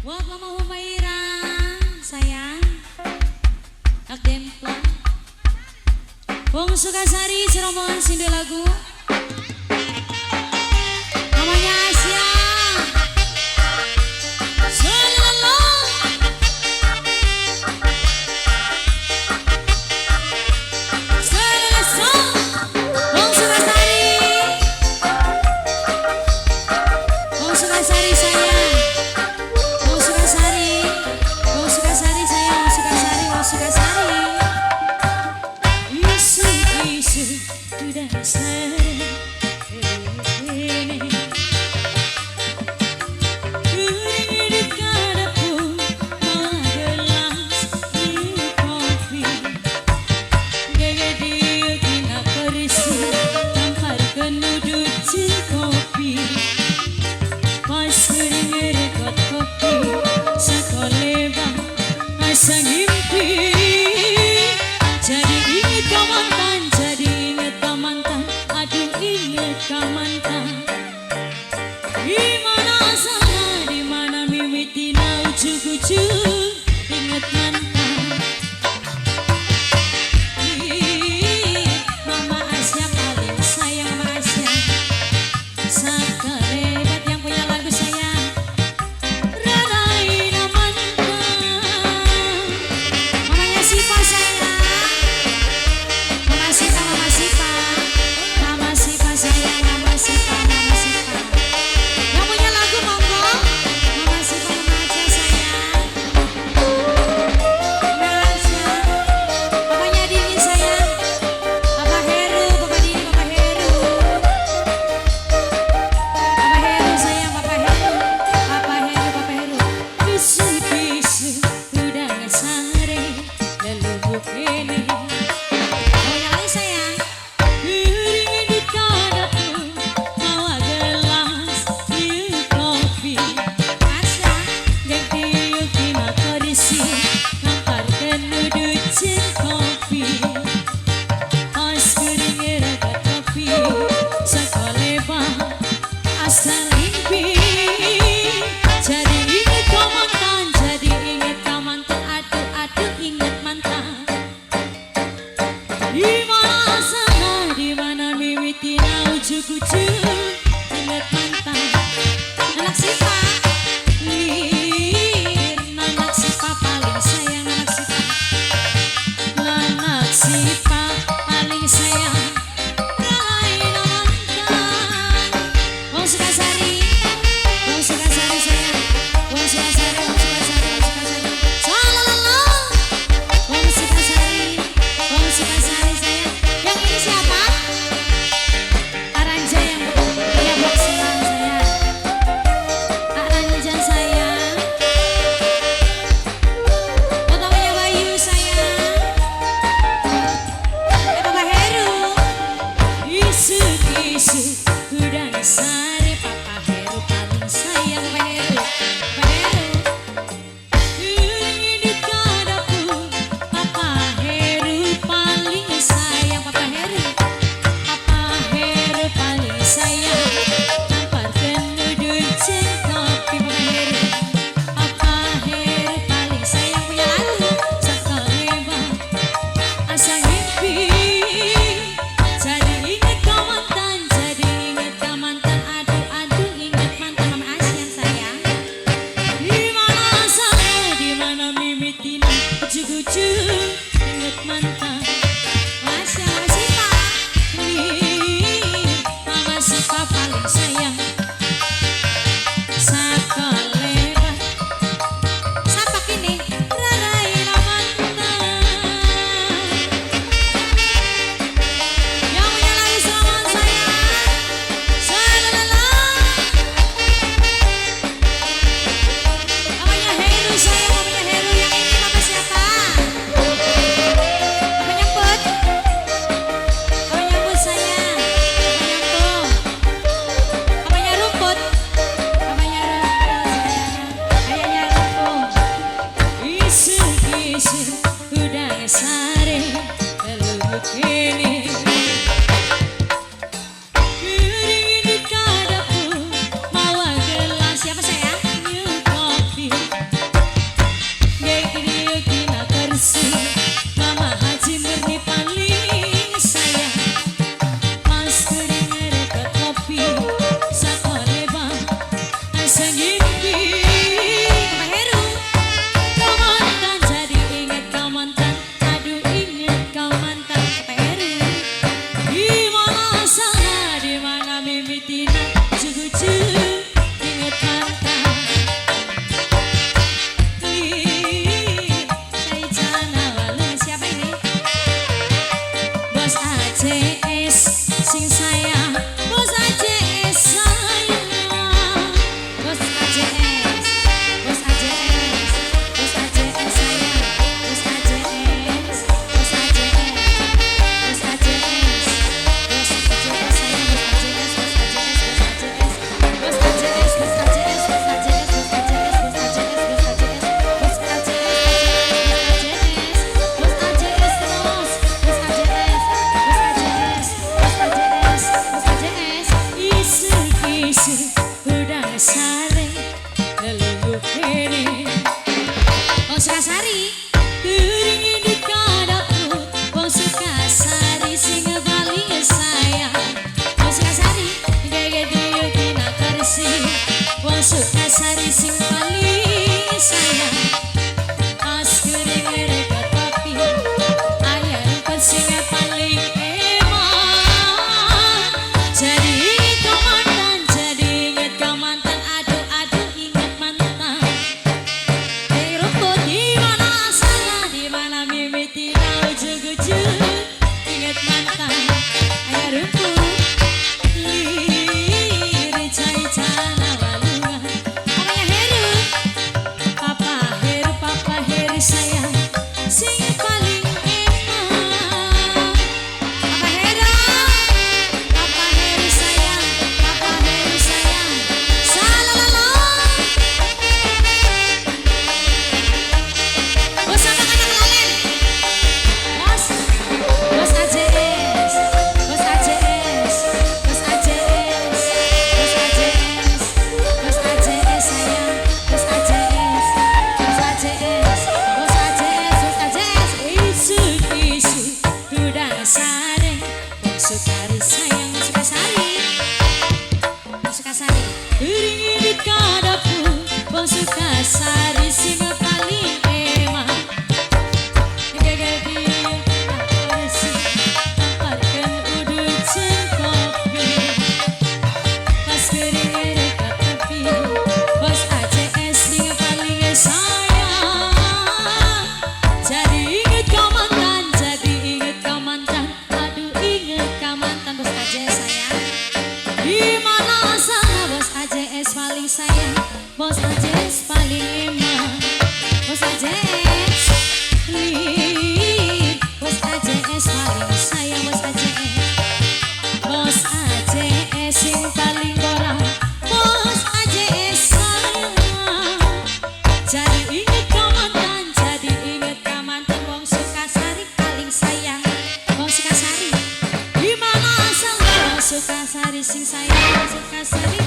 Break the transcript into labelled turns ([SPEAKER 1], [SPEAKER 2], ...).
[SPEAKER 1] Buat Mama Humaira, sayang. Hak Demplang. Wong Sukasari, serombongan sindu lagu. Namanya Asia. Selalu. Wong Sukasari. Wong Sukasari sayang. Wong Sukasari. Wong Sukasari sayang. Wong Sukasari. Wong Sukasari. Isu-isu sudah sering. Asa ngimpi, jadi ingat kau mantan, jadi ingat kau mantan, aduh ingat kau mantan. Di mana sana, di mana mimitina ujuk-ujuk, ingat mantan. Mama Asia paling sayang Mama Asia, sakalebat yang punya lagu sayang. Sipa sayang, Mama Sipa, Mama Sipa, Mama Sipa sayang, Mama Sipa, Mama Sipa. Yang punya lagu monggo, Mama Sipa, Mama Aja sayang. Sukasari sing paling sayang pas kering reka tapi ayah rumput sing paling eman jadi inget kemantan aduh inget mantan di rumput di mana sana di mana mimpi tidak ujung-ujung inget mantan ayah rumput lirik cai-cana walungan mamanya Heru Papa Heru sayang sing paling enak Papa Heru sayang salalala bos anak-anak lalen bos AJS bos AJS bos AJS bos AJS bos AJS sayang bos AJS bos AJS bos AJS bos AJS isu udah sareng bos Sukari sayang bos Sukasari iring-iring kadapun bos Sukasari sing paling eman gagal dia bersih tempatkan udut kopi pas kering reka tepi bos ACS sing paling sayang jadi inget kemantan aduh inget kemantan bos ACS sayang di mana sana bos ACS paling sayang bos ACS paling eman bos ACS bos AJS paling sayang bos AJS sing paling gorang bos AJS sayang jadi inget kemantan wong Sukasari paling sayang wong Sukasari di mana sang wong Sukasari sing sayang wong Sukasari